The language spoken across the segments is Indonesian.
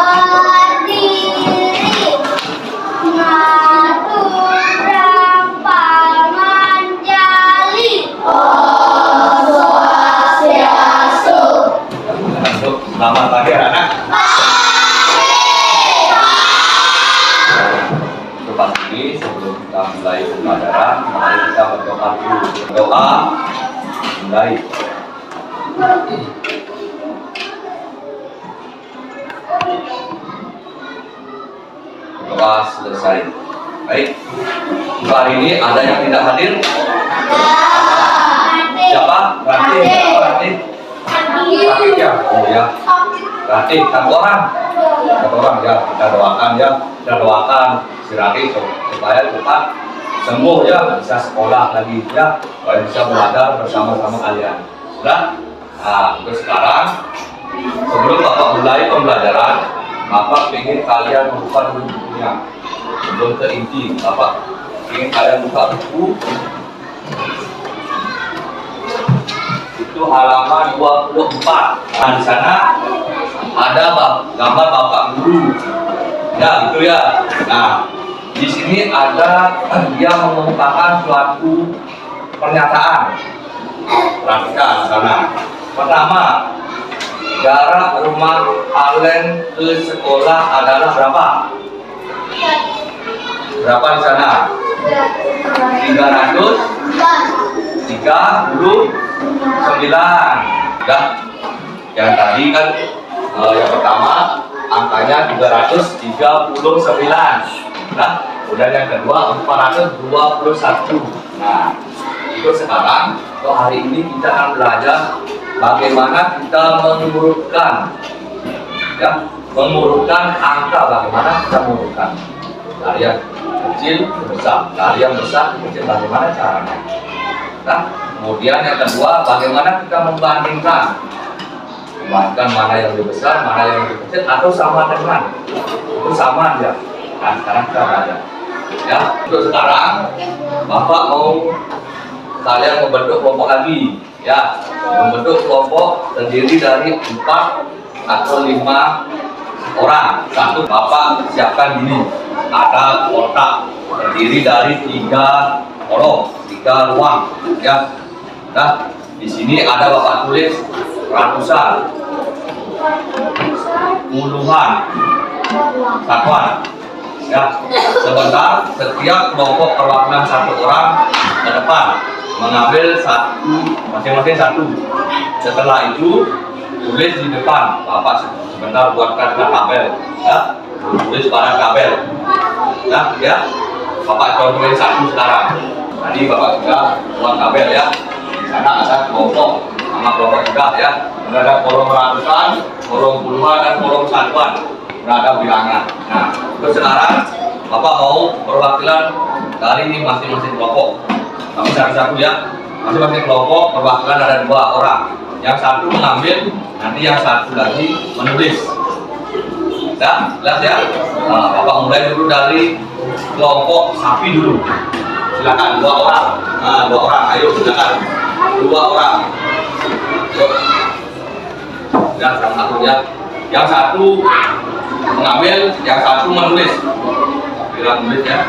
Berdiri, ngaturang pangan jali. Om Swastiastu. Selamat pagi anak-anak. Pagi sebelum kita mulai pembelajaran, mari kita berdoa dulu. Doa mulai. Doa selesai. Baik. Untuk hari ini ada yang tidak hadir? Siapa? Ratih. Ratih. Sakit ya? Oh ya. Ratih. Satu orang ya. Kita doakan ya. Kita doakan si Ratih supaya cepat sembuh ya, bisa sekolah lagi ya, supaya bisa belajar bersama-sama kalian. Sudah? Nah, untuk sekarang sebelum Bapak mulai pembelajaran, Bapak ingin kalian buka dulu bukunya. Sebelum ke inti, Bapak ingin kalian buka buku. Itu halaman 24. Nah, di sana ada gambar Bapak Guru. Ya, itu ya. Nah, di sini ada dia mengemukakan suatu pernyataan. Perhatikan sana. Pertama, jarak rumah Allen ke sekolah adalah berapa? Berapa di sana? 339. Udah. Yang tadi kan yang pertama angkanya 339. Nah, kemudian yang kedua 421. Nah, itu sekarang untuk hari ini kita akan belajar bagaimana kita mengurutkan ya, mengurutkan angka. Bagaimana kita mengurutkan dari yang kecil ke besar, dari yang besar ke kecil, bagaimana caranya. Nah, kemudian yang kedua bagaimana kita membandingkan mana yang lebih besar, mana yang lebih kecil, atau sama dengan itu sama aja. Nah, sekarang kita belajar ya. Untuk sekarang Bapak mau kalian membentuk kelompok lagi ya, membentuk kelompok terdiri dari 4 atau 5 orang. Satu Bapak siapkan ini, ada kotak terdiri dari 3 kolom, 3 ruang ya. Nah, di sini ada Bapak tulis ratusan, puluhan, satuan ya. Sebentar, setiap kelompok perwakilan 1 orang ke depan mengambil masing-masing satu. Setelah itu tulis di depan. Bapak sebentar buatkan tabel ya, tulis pada tabel ya. Bapak contohin satu sekarang. Tadi Bapak sudah buat tabel ya. Di sana ada kelompok sama kelompok juga ya. Ada kolom ratusan, kolom puluhan, dan kolom satuan. Ada bilangan. Nah, terus sekarang Bapak mau perwakilan dari masing-masing kelompok. Tapi satu-satu ya. Masing-masing kelompok perwakilan ada 2 orang. Yang satu mengambil, nanti yang satu lagi menulis. Ya, jelas ya. Nah, Bapak mulai dulu dari kelompok sapi dulu. Silakan 2 orang. Nah, 2 orang. Ayo silakan. 2 orang. Yuk. Ya, satu ya. Yang satu mengambil, yang satu menulis. Bila menulis ya,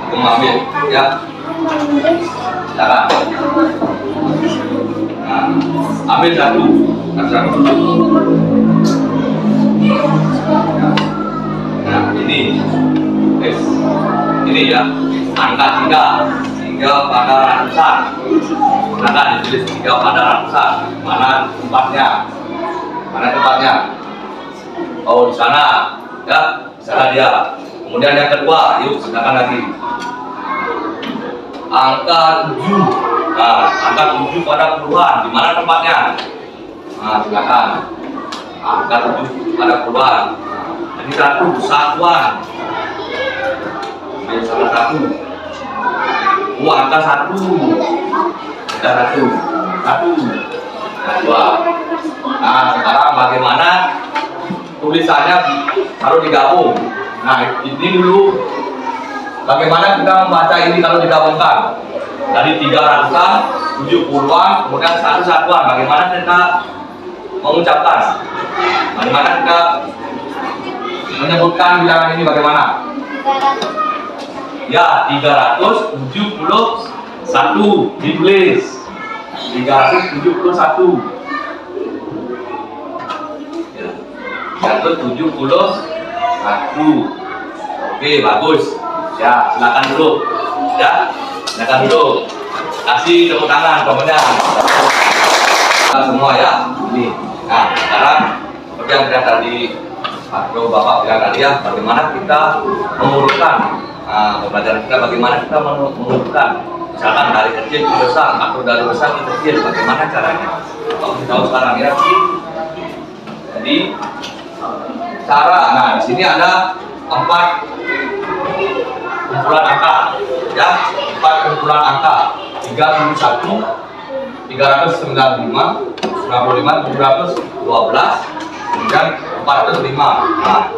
mengambil ya. Silakan. Nah, ambil satu. Nah, ini ya, angka 3 pada ratusan. Silakan ditulis 3 pada ratusan. Mana tempatnya? Oh, di sana ya, di sana dia. Kemudian yang kedua, yuk silakan lagi. Angka 7. Nah, angka 7 pada puluhan. Di mana tempatnya? Nah, silakan. Angka 7 pada puluhan. Jadi satu satuan. Ambil salah satu. Angka 1. Ada 1. Nah, 2. Nah, sekarang bagaimana tulisannya kalau digabung? Nah, ini dulu bagaimana kita membaca ini kalau digabungkan dari 300-an, 70-an, kemudian 1 satuan. Bagaimana kita mengucapkan? Bagaimana kita menyebutkan bilangan ini bagaimana? 300. Ya, 371. Ditulis 371. Ya, 371. Oke, bagus. Ya, silakan dulu. Ya, silakan dulu. Kasih tepuk tangan temennya. Kita semua ya. Ini. Nah, sekarang seperti yang kita tadi atau Bapak bilang tadi ya, bagaimana kita mengurutkan pembelajaran kita, bagaimana kita mengurutkan misalkan dari kecil ke besar atau dari besar ke kecil, bagaimana caranya? Kalau kita tahu sekarang ya. Jadi cara, nah di sini ada 4 kumpulan angka, ya, 4 kumpulan angka, 371, 395, 95, 712, kemudian 405. Nah,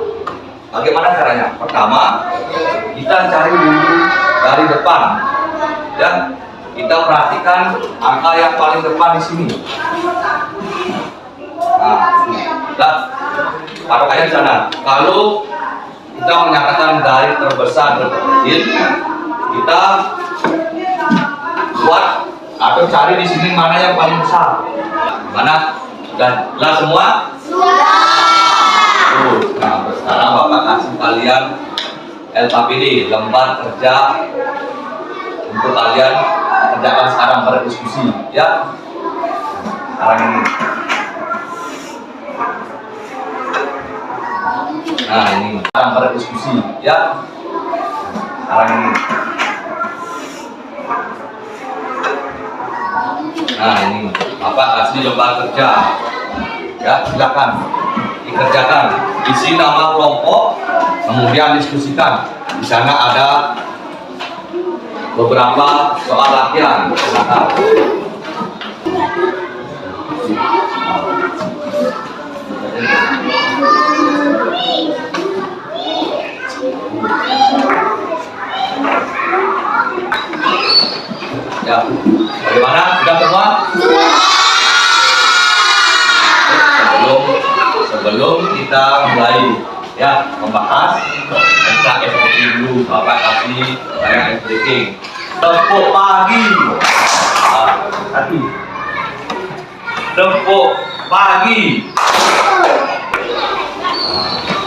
bagaimana caranya? Pertama, kita cari dulu dari depan, ya. Kita perhatikan angka yang paling depan di sini. Nah, patokannya di sana. Kalau kita menyatakan dari terbesar ke terkecil, kita buat atau cari di sini mana yang paling besar. Mana? Sudah jelas semua? Nah, sekarang Bapak kasih kalian LKPD, lembar kerja, untuk kalian kerjakan sekarang berdiskusi, ya. Sekarang ini. Nah, ini sekarang berdiskusi, ya. Sekarang ini. Nah, ini Bapak kasih lembar kerja, ya, silakan dikerjakan. Isi nama kelompok, kemudian diskusikan. Di sana ada beberapa soal latihan. Silakan. Ya, bagaimana? Sudah semua? Sebelum kita mulai ya membahas, kita SPK dulu. Bapak kasih saya SPK. Tepuk pagi. Satu. Tepuk pagi.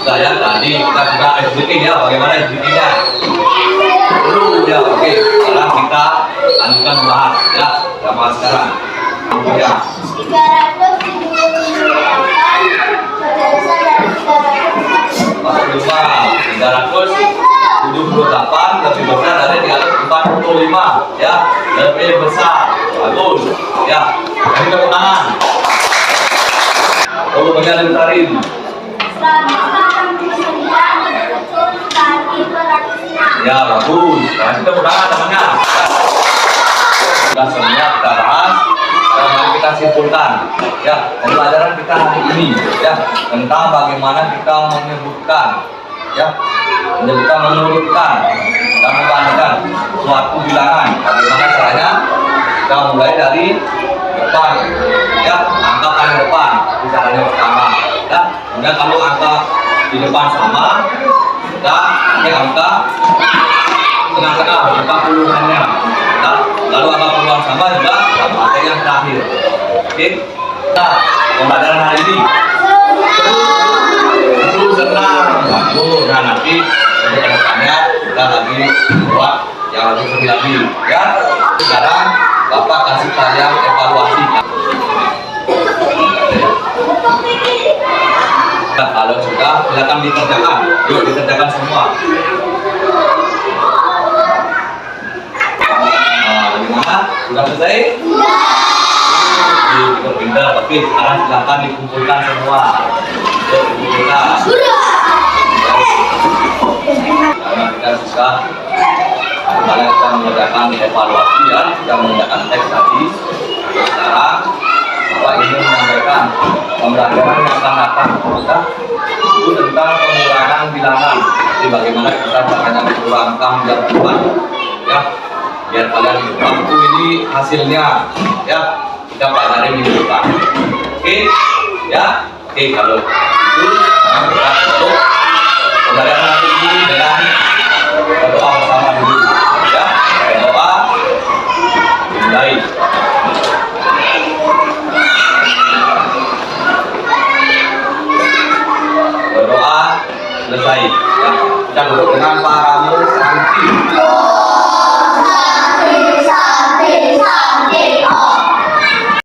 Saya tadi kita sudah SPK ya. Bagaimana SPK-nya? Belum ya. Oke. Sekarang kita lanjutkan membahas ya. Sama sekarang. Ya. 378 lebih besar dari 345, ya, lebih besar. Bagus, ya. Ini tepuk tangan. Volume-nya dibesarkan. 189. Ya, bagus. Kasih tepuk tangan temannya. Sudah semua kita bahas. Sekarang mari kita simpulkan, ya, pembelajaran kita hari ini, ya, tentang bagaimana kita menyebutkan, ya, mengurutkan dan membandingkan suatu bilangan. Bagaimana caranya? Kita mulai dari depan, ya, angka paling depan, itu caranya pertama, ya. Kemudian kalau angka di depan sama, kita pakai angka tengah-tengah, angka puluhannya. Ya. Lalu angka puluhan sama juga pakai yang terakhir. Oke, nah, pembelajaran hari ini seru, senang, bagus. Nah, nanti untuk kedepannya kita lagi buat yang lebih seru lagi, ya. Sekarang Bapak kasih kalian evaluasi. Nah, kalau sudah silakan dikerjakan. Yuk dikerjakan semua. Nah, bagaimana? Sudah selesai? Pindah, oke. Sekarang silakan dikumpulkan semua. Yuk dikumpulkan. Karena kita susah, kalian kita mengerjakan evaluasi, ya, kita mengerjakan teks tadi. Sekarang Bapak ingin menyampaikan pembelajaran yang akan datang, ya, itu tentang pengurangan bilangan. Jadi bagaimana kita caranya mengurangkan biar cepat, ya, biar kalian mampu ini hasilnya, ya, kita pelajari minggu depan. Oke, ya, oke, kalau itu sekarang kita tutup. Saudara nanti dengan berdoa bersama dulu, ya. Berdoa dimulai. Berdoa selesai. Ya. Kita duduk dengan para